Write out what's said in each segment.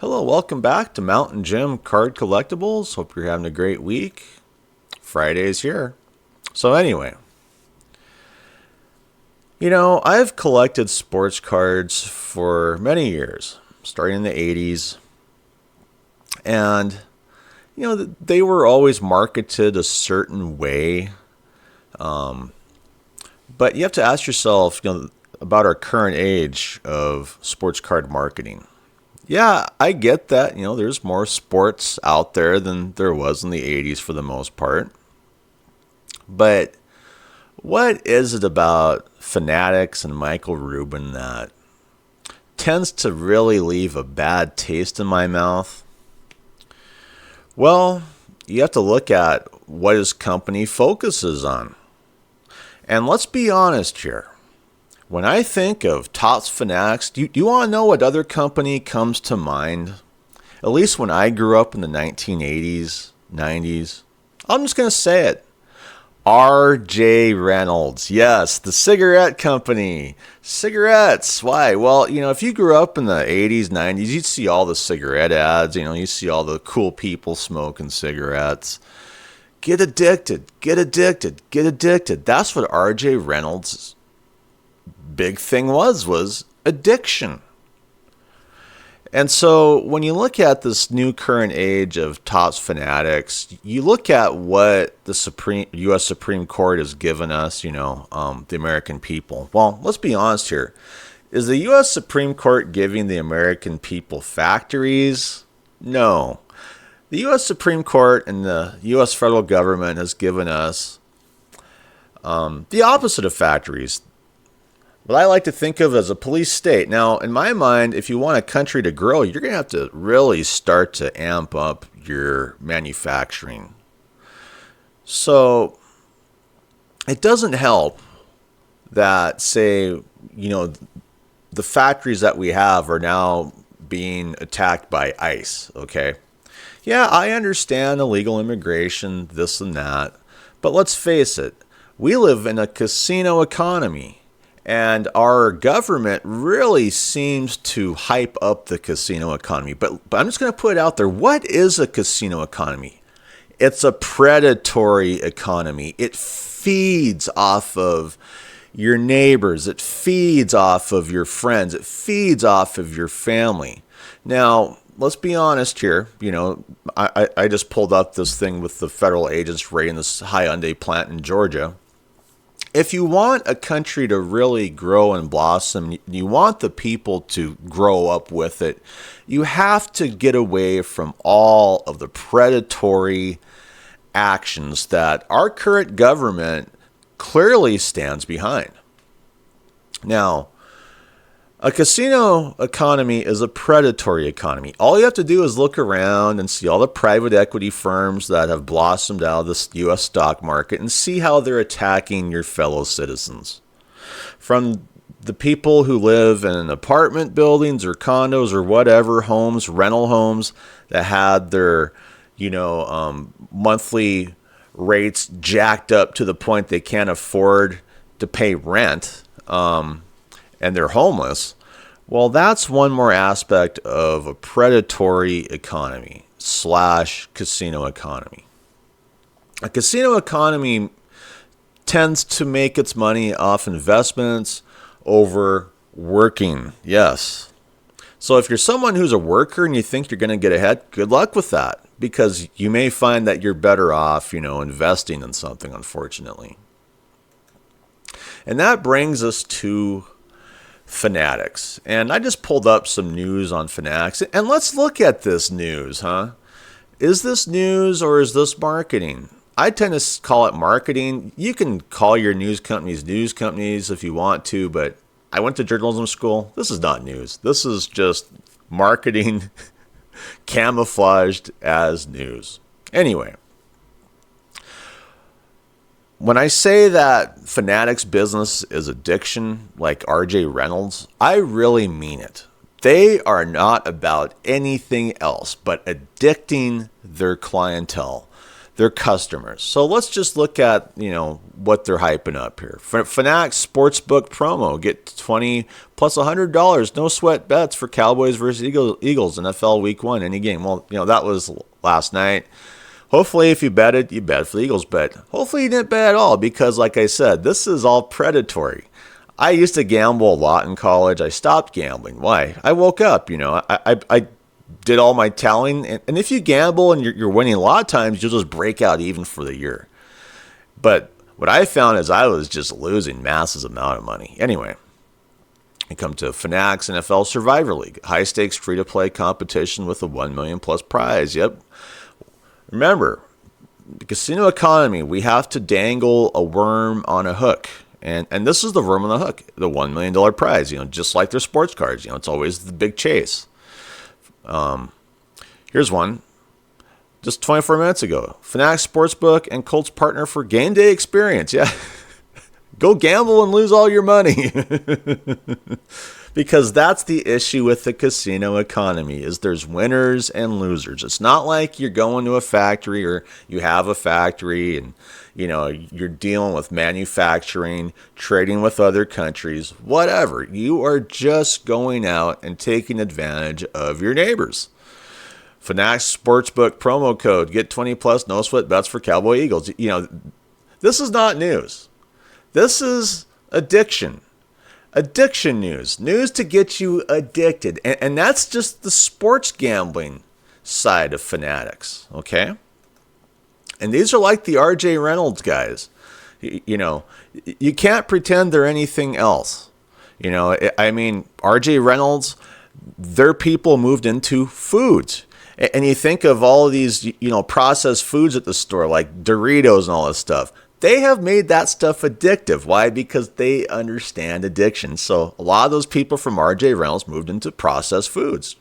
Hello, welcome back to Mountain Gym Card Collectibles. Hope you're having a great week. Friday's here. So anyway, I've collected sports cards for many years, starting in the 80s. And, they were always marketed a certain way. But you have to ask yourself, about our current age of sports card marketing. Yeah, I get that. There's more sports out there than there was in the 80s for the most part. But what is it about Fanatics and Michael Rubin that tends to really leave a bad taste in my mouth? Well, you have to look at what his company focuses on. And let's be honest here. When I think of Topps Fanatics, do you want to know what other company comes to mind? At least when I grew up in the 1980s, 90s. I'm just going to say it. R.J. Reynolds. Yes, the cigarette company. Cigarettes. Why? Well, if you grew up in the 80s, 90s, you'd see all the cigarette ads. You see all the cool people smoking cigarettes. Get addicted. Get addicted. Get addicted. That's what R.J. Reynolds' big thing was addiction. And so when you look at this new current age of Topps Fanatics, you look at what the U.S. Supreme Court has given us, the American people. Well, let's be honest here. Is the U.S. Supreme Court giving the American people factories? No. The U.S. Supreme Court and the U.S. federal government has given us the opposite of factories. What I like to think of as a police state. Now, in my mind, if you want a country to grow, you're going to have to really start to amp up your manufacturing. So it doesn't help that, say, the factories that we have are now being attacked by ICE, okay? Yeah, I understand illegal immigration, this and that, but let's face it, we live in a casino economy. And our government really seems to hype up the casino economy. But I'm just going to put it out there. What is a casino economy? It's a predatory economy. It feeds off of your neighbors. It feeds off of your friends. It feeds off of your family. Now, let's be honest here. I just pulled up this thing with the federal agents raiding this Hyundai plant in Georgia. If you want a country to really grow and blossom, you want the people to grow up with it, you have to get away from all of the predatory actions that our current government clearly stands behind. Now, a casino economy is a predatory economy. All you have to do is look around and see all the private equity firms that have blossomed out of the U.S. stock market and see how they're attacking your fellow citizens. From the people who live in apartment buildings or condos or whatever, homes, rental homes that had their, monthly rates jacked up to the point they can't afford to pay rent. And they're homeless, well, that's one more aspect of a predatory economy / casino economy. A casino economy tends to make its money off investments over working. Yes. So if you're someone who's a worker and you think you're going to get ahead, good luck with that, because you may find that you're better off, investing in something, unfortunately. And that brings us to Fanatics. And I just pulled up some news on Fanatics. And let's look at this news, huh? Is this news or is this marketing? I tend to call it marketing. You can call your news companies if you want to, but I went to journalism school. This is not news. This is just marketing camouflaged as news. Anyway. When I say that Fanatics business is addiction, like R.J. Reynolds, I really mean it. They are not about anything else but addicting their clientele. their customers. So let's just look at, what they're hyping up here. Fanatics Sportsbook promo. Get 20 plus $100. No sweat bets for Cowboys versus Eagles NFL Week 1, any game. Well, that was last night. Hopefully, if you bet it, you bet for the Eagles. But hopefully you didn't bet at all because, like I said, this is all predatory. I used to gamble a lot in college. I stopped gambling. Why? I woke up, I did all my tallying. And if you gamble and you're winning a lot of times, you'll just break out even for the year. But what I found is I was just losing massive amount of money. Anyway, I come to Fanatics NFL Survivor League. High-stakes free-to-play competition with a $1 million plus prize. Yep. Remember, the casino economy, we have to dangle a worm on a hook. And this is the worm on the hook, the $1 million prize, just like their sports cards. It's always the big chase. Here's one. Just 24 minutes ago. Fanatics Sportsbook and Colts partner for game day experience. Yeah. Go gamble and lose all your money. Because that's the issue with the casino economy is there's winners and losers. It's not like you're going to a factory or you have a factory and you're dealing with manufacturing, trading with other countries, whatever. You are just going out and taking advantage of your neighbors. Fanatics Sportsbook promo code, get 20 plus no sweat bets for Cowboy Eagles. This is not news. This is addiction. Addiction news. News to get you addicted. And that's just the sports gambling side of Fanatics, okay? And these are like the RJ Reynolds guys. You can't pretend they're anything else. RJ Reynolds, their people moved into foods. And you think of all of these, processed foods at the store, like Doritos and all this stuff. They have made that stuff addictive. Why? Because they understand addiction. So a lot of those people from RJ Reynolds moved into processed foods,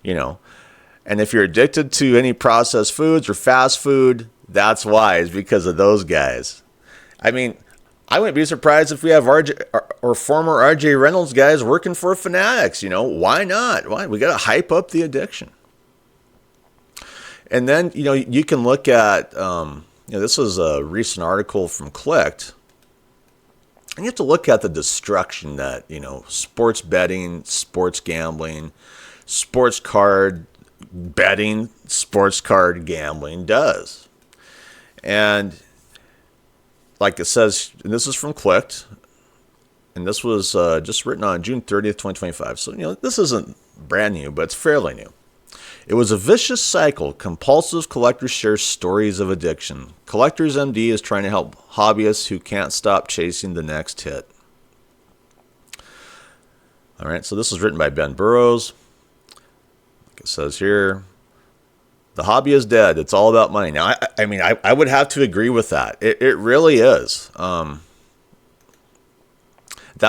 And if you're addicted to any processed foods or fast food, that's why. It's because of those guys. I wouldn't be surprised if we have RJ or former RJ Reynolds guys working for Fanatics. Why not? Why? We got to hype up the addiction. And then, you can look at, this was a recent article from Clicked. And you have to look at the destruction that, sports betting, sports gambling, sports card betting, sports card gambling does. And like it says, and this is from Clicked, and this was just written on June 30th, 2025. So, this isn't brand new, but it's fairly new. It was a vicious cycle. Compulsive collectors share stories of addiction. Collectors MD is trying to help hobbyists who can't stop chasing the next hit. All right, so this was written by Ben Burrows. Like it says here, the hobby is dead. It's all about money. Now, I would have to agree with that. It really is. That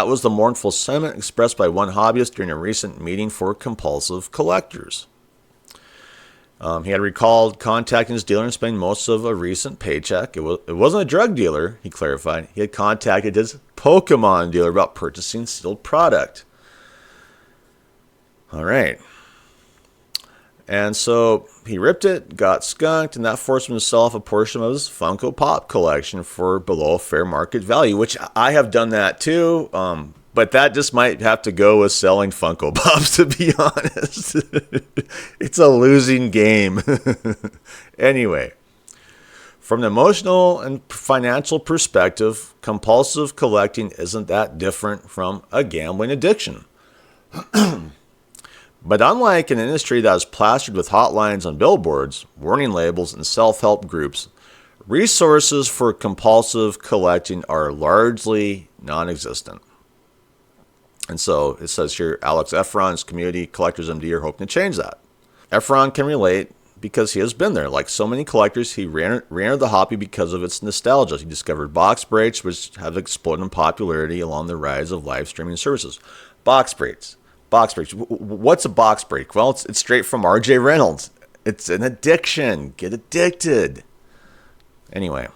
was the mournful sentiment expressed by one hobbyist during a recent meeting for compulsive collectors. He had recalled contacting his dealer and spending most of a recent paycheck. It wasn't a drug dealer, he clarified. He had contacted his Pokemon dealer about purchasing sealed product. All right. And so he ripped it, got skunked, and that forced him to sell off a portion of his Funko Pop collection for below fair market value, which I have done that too. But that just might have to go with selling Funko Pops, to be honest. It's a losing game. Anyway, from an emotional and financial perspective, compulsive collecting isn't that different from a gambling addiction. But unlike an industry that is plastered with hotlines on billboards, warning labels, and self-help groups, resources for compulsive collecting are largely non-existent. And so it says here, Alex Efron's community collectors MD are hoping to change that. Efron can relate because he has been there. Like so many collectors, he re-entered the hobby because of its nostalgia. He discovered box breaks, which have exploded in popularity along the rise of live streaming services. Box breaks. What's a box break? Well, it's straight from RJ Reynolds. It's an addiction. Get addicted. Anyway,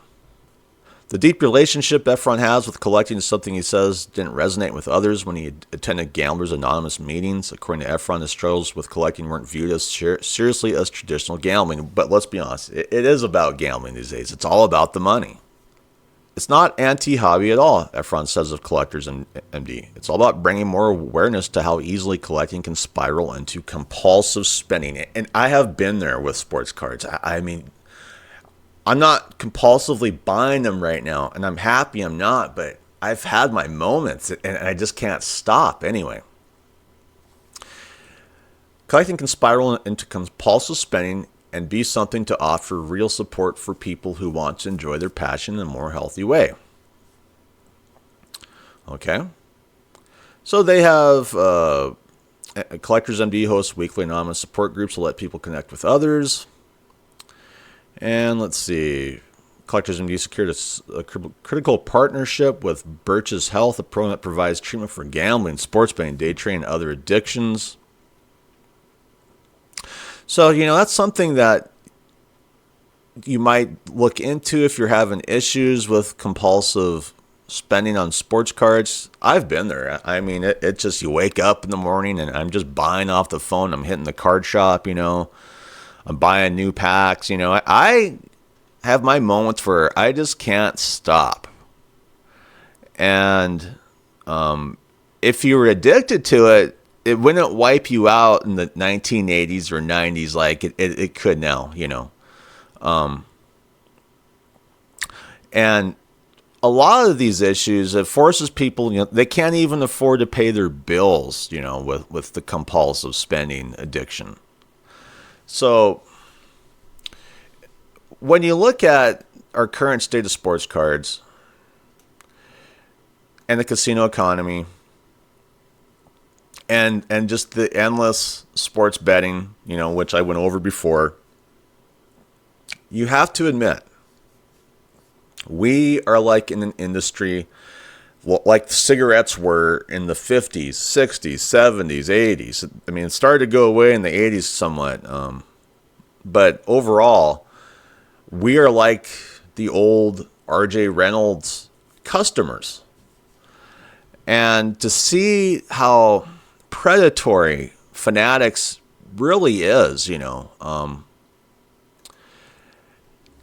The deep relationship Efron has with collecting is something he says didn't resonate with others when he attended Gamblers Anonymous meetings. According to Efron, his struggles with collecting weren't viewed as seriously as traditional gambling. But let's be honest, it is about gambling these days. It's all about the money. It's not anti-hobby at all, Efron says of Collectors MD. It's all about bringing more awareness to how easily collecting can spiral into compulsive spending. And I have been there with sports cards. I mean, I'm not compulsively buying them right now, and I'm happy I'm not, but I've had my moments, and I just can't stop anyway. Collecting can spiral into compulsive spending and be something to offer real support for people who want to enjoy their passion in a more healthy way. Okay. So they have Collectors MD hosts weekly anonymous support groups to let people connect with others. And let's see. Collectors MD secured a critical partnership with Birch's Health, a program that provides treatment for gambling, sports betting, day trading, and other addictions. So, that's something that you might look into if you're having issues with compulsive spending on sports cards. I've been there. I mean, it just, you wake up in the morning and I'm just buying off the phone. I'm hitting the card shop, I'm buying new packs. I have my moments where I just can't stop. And if you were addicted to it, it wouldn't wipe you out in the 1980s or 90s like it could now, And a lot of these issues, it forces people, they can't even afford to pay their bills, with the compulsive spending addiction. So when you look at our current state of sports cards and the casino economy, and just the endless sports betting, which I went over before, you have to admit, we are like in an industry like cigarettes were in the 50s, 60s, 70s, 80s. I mean, it started to go away in the 80s somewhat. But overall, we are like the old R.J. Reynolds customers. And to see how predatory Fanatics really is,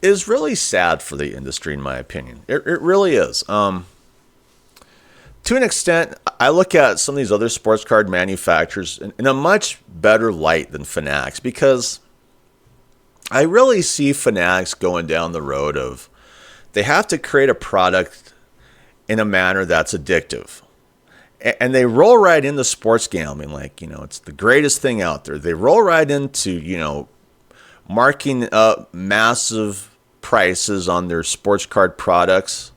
is really sad for the industry, in my opinion. It really is. To an extent, I look at some of these other sports card manufacturers in a much better light than Fanatics, because I really see Fanatics going down the road of they have to create a product in a manner that's addictive. And they roll right into sports gambling like, it's the greatest thing out there. They roll right into, marking up massive prices on their sports card products.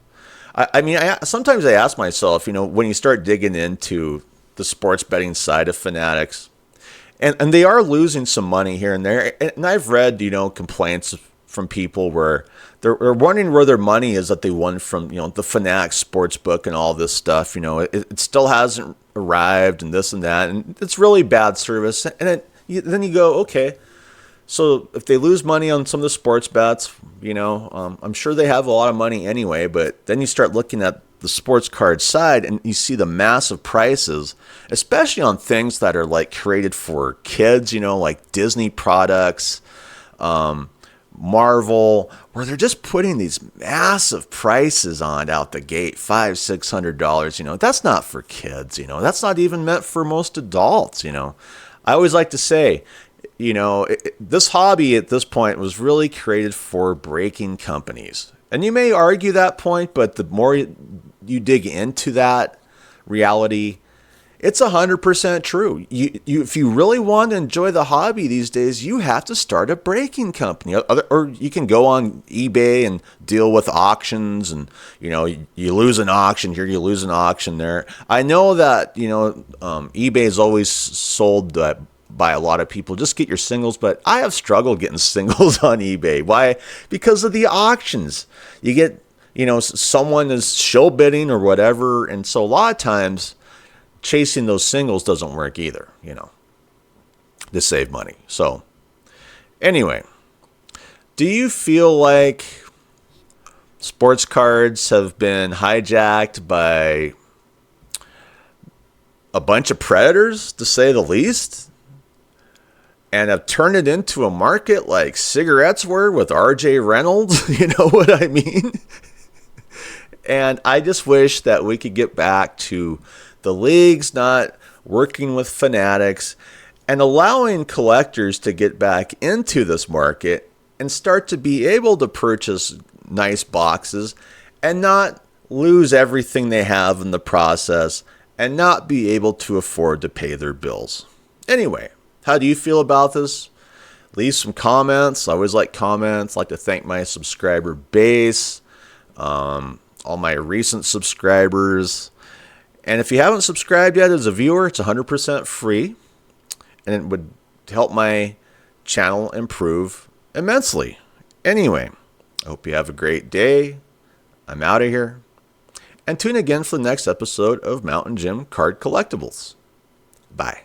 Sometimes I ask myself, when you start digging into the sports betting side of Fanatics, and they are losing some money here and there. And I've read, complaints from people where they're wondering where their money is that they won from, the Fanatics sports book and all this stuff. It still hasn't arrived and this and that. And it's really bad service. And then you go, okay, so if they lose money on some of the sports bets, I'm sure they have a lot of money anyway. But then you start looking at the sports card side and you see the massive prices, especially on things that are like created for kids, like Disney products, Marvel, where they're just putting these massive prices on out the gate, $500-$600. That's not for kids. That's not even meant for most adults. I always like to say, this hobby at this point was really created for breaking companies. And you may argue that point, but the more you dig into that reality, it's 100% true. If you really want to enjoy the hobby these days, you have to start a breaking company. Or you can go on eBay and deal with auctions, and you lose an auction here, you lose an auction there. I know that eBay is always sold by a lot of people. Just get your singles, but I have struggled getting singles on eBay. Why? Because of the auctions. You get someone is show bidding or whatever, and so a lot of times chasing those singles doesn't work either, to save money. So anyway, do you feel like Sports cards have been hijacked by a bunch of predators, to say the least, and have turned it into a market like cigarettes were with RJ Reynolds. You know what I mean? And I just wish that we could get back to the leagues not working with fanatics and allowing collectors to get back into this market and start to be able to purchase nice boxes and not lose everything they have in the process and not be able to afford to pay their bills. Anyway, how do you feel about this? Leave some comments. I always like comments. I like to thank my subscriber base, all my recent subscribers. And if you haven't subscribed yet as a viewer, it's 100% free. And it would help my channel improve immensely. Anyway, I hope you have a great day. I'm out of here. And tune again for the next episode of Mountain Gym Card Collectibles. Bye.